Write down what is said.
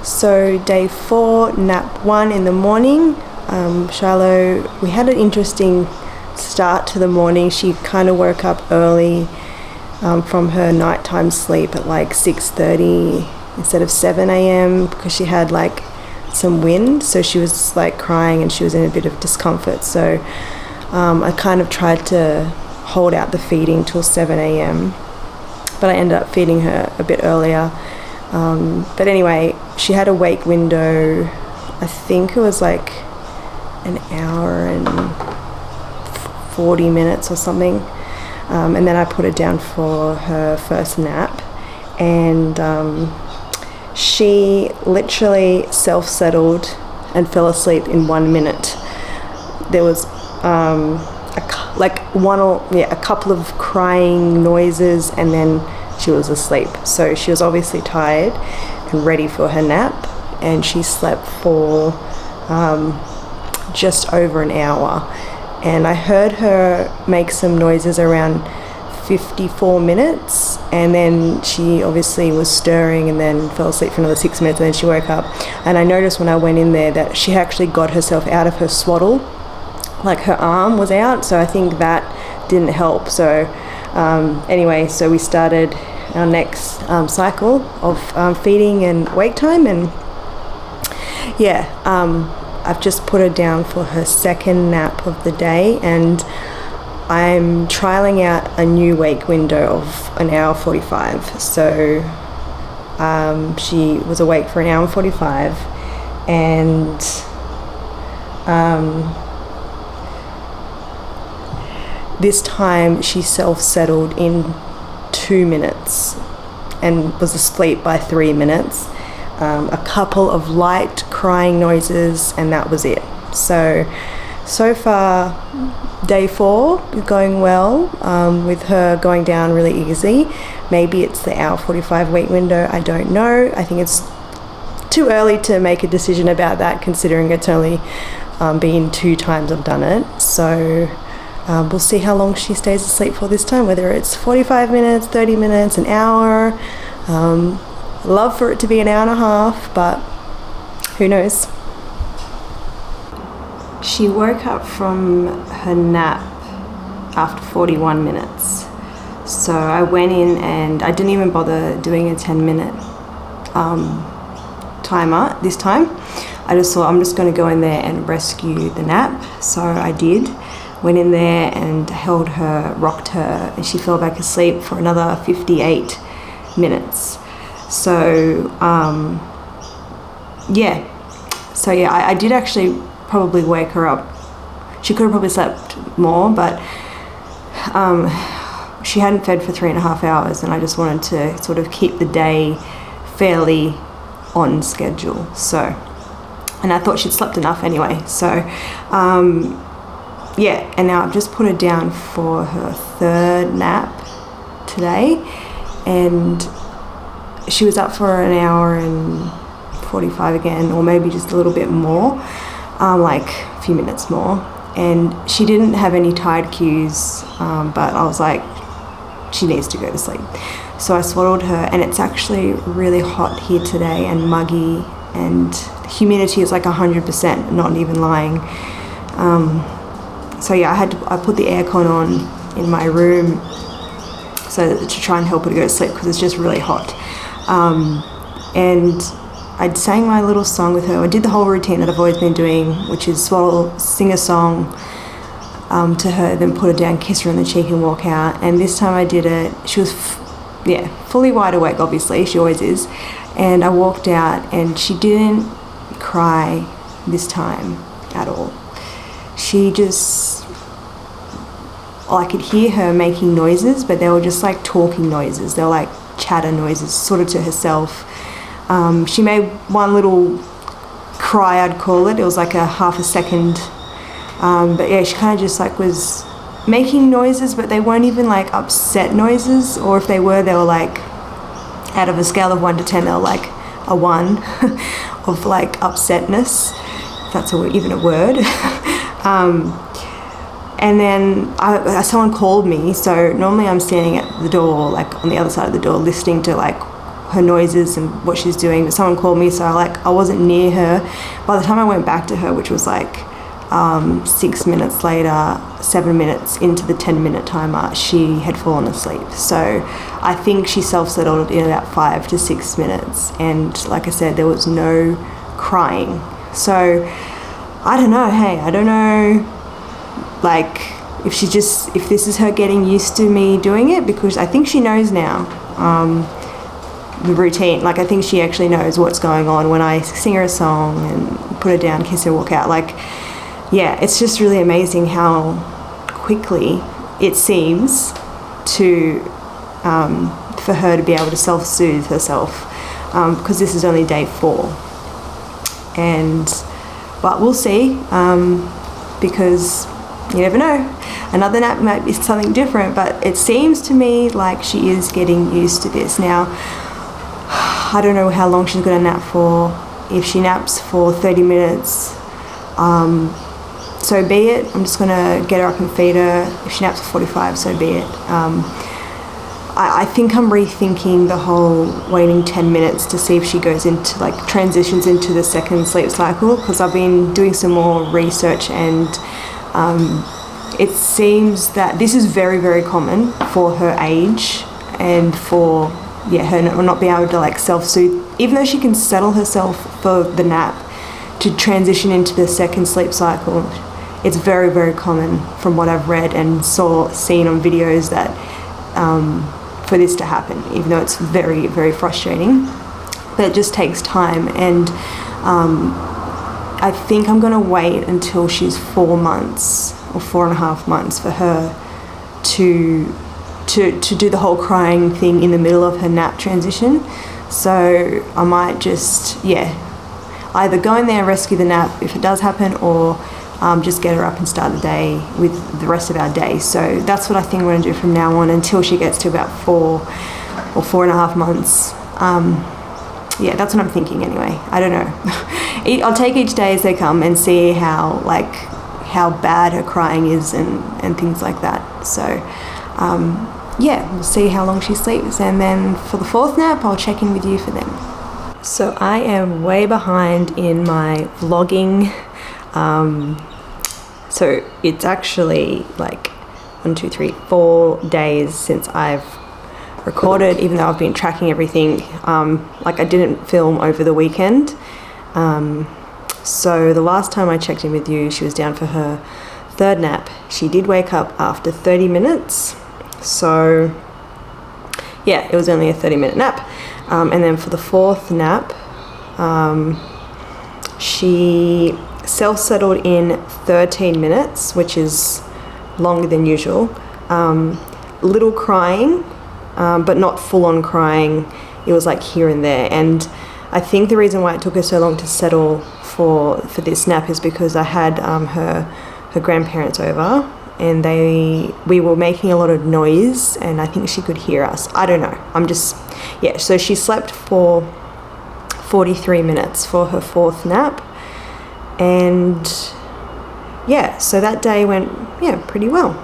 So day 4, nap 1 in the morning. Shiloh, we had an interesting start to the morning. She kind of woke up early from her nighttime sleep at like 6:30 instead of 7 a.m. because she had like some wind, so she was like crying and she was in a bit of discomfort. So I kind of tried to hold out the feeding till 7 a.m. but I ended up feeding her a bit earlier. But anyway, she had a wake window, I think it was like an hour and 40 minutes or something. And then I put her down for her first nap, and she literally self-settled and fell asleep in 1 minute. There was a couple of crying noises, and then she was asleep. So she was obviously tired and ready for her nap, and she slept for just over an hour. And I heard her make some noises around 54 minutes, and then she obviously was stirring and then fell asleep for another 6 minutes, and then she woke up. And I noticed when I went in there that she actually got herself out of her swaddle, like her arm was out, so I think that didn't help. So anyway, so we started our next cycle of feeding and wake time, and I've just put her down for her second nap of the day, and I'm trialing out a new wake window of an hour 45. So she was awake for an hour and 45, and this time she self-settled in 2 minutes and was asleep by 3 minutes. A couple of light crying noises, and that was it. So far, day 4 is going well, with her going down really easy. Maybe it's the hour 45 wake window, I don't know. I think it's too early to make a decision about that, considering it's only been 2 times I've done it. So we'll see how long she stays asleep for this time, whether it's 45 minutes, 30 minutes, an hour. Love for it to be an hour and a half, but who knows. She woke up from her nap after 41 minutes. So I went in and I didn't even bother doing a 10-minute timer this time. I just thought I'm just going to go in there and rescue the nap. So I did. Went in there and held her, rocked her, and she fell back asleep for another 58 minutes. So I did actually probably wake her up. She could have probably slept more, but she hadn't fed for 3.5 hours, and I just wanted to sort of keep the day fairly on schedule. So, and I thought she'd slept enough anyway. So, and now I've just put her down for her third nap today, and she was up for an hour and 45 again, or maybe just a little bit more, like a few minutes more. And she didn't have any tired cues, but I was like, she needs to go to sleep. So I swaddled her, and it's actually really hot here today and muggy, and the humidity is like 100%, not even lying. I put the aircon on in my room to try and help her to go to sleep, because it's just really hot. And I sang my little song with her. I did the whole routine that I've always been doing, which is swaddle, sing a song to her, then put her down, kiss her on the cheek and walk out. And this time I did it. She was fully wide awake, obviously, she always is. And I walked out, and she didn't cry this time at all. She just, I could hear her making noises, but they were just like talking noises. They were like chatter noises, sort of to herself. She made one little cry, I'd call it. It was like a half a second. She kind of just like was making noises, but they weren't even like upset noises, or if they were like, out of a scale of 1 to 10, they were like a 1 of like upsetness, if that's even a word. And then someone called me, so normally I'm standing at the door, like on the other side of the door, listening to like her noises and what she's doing. But someone called me, so I wasn't near her. By the time I went back to her, which was like 6 minutes later, 7 minutes into the 10-minute timer, she had fallen asleep. So I think she self-settled in about 5 to 6 minutes, and like I said, there was no crying. So I don't know, I don't know, like, if this is her getting used to me doing it, because I think she knows now the routine. Like, I think she actually knows what's going on when I sing her a song and put her down, kiss her, walk out. Like, yeah, it's just really amazing how quickly it seems to for her to be able to self-soothe herself, because this is only day 4. But we'll see, because you never know. Another nap might be something different, but it seems to me like she is getting used to this. Now, I don't know how long she's going to nap for. If she naps for 30 minutes, so be it. I'm just going to get her up and feed her. If she naps for 45, so be it. I think I'm rethinking the whole waiting 10 minutes to see if she goes into, like, transitions into the second sleep cycle, because I've been doing some more research, and it seems that this is very, very common for her age, and for her not being able to, like, self-soothe, even though she can settle herself for the nap, to transition into the second sleep cycle. It's very, very common from what I've read and seen on videos that for this to happen, even though it's very, very frustrating. But it just takes time, and I think I'm going to wait until she's 4 months or 4.5 months for her to do the whole crying thing in the middle of her nap transition. So I might just, either go in there and rescue the nap if it does happen, or just get her up and start the day with the rest of our day. So that's what I think I'm going to do from now on until she gets to about 4 or 4.5 months. That's what I'm thinking anyway. I don't know. I'll take each day as they come and see how bad her crying is and things like that. So we'll see how long she sleeps, and then for the 4th nap I'll check in with you for them. So I am way behind in my vlogging. So it's actually like 4 days since I've recorded, even though I've been tracking everything. I didn't film over the weekend. So the last time I checked in with you, she was down for her 3rd nap. She did wake up after 30 minutes. So it was only a 30-minute nap. And then for the 4th nap, she self-settled in 13 minutes, which is longer than usual. Little crying, but not full-on crying. It was like here and there. And I think the reason why it took her so long to settle for this nap is because I had her grandparents over, and we were making a lot of noise, and I think she could hear us. I don't know. So she slept for 43 minutes for her 4th nap. And so that day went pretty well.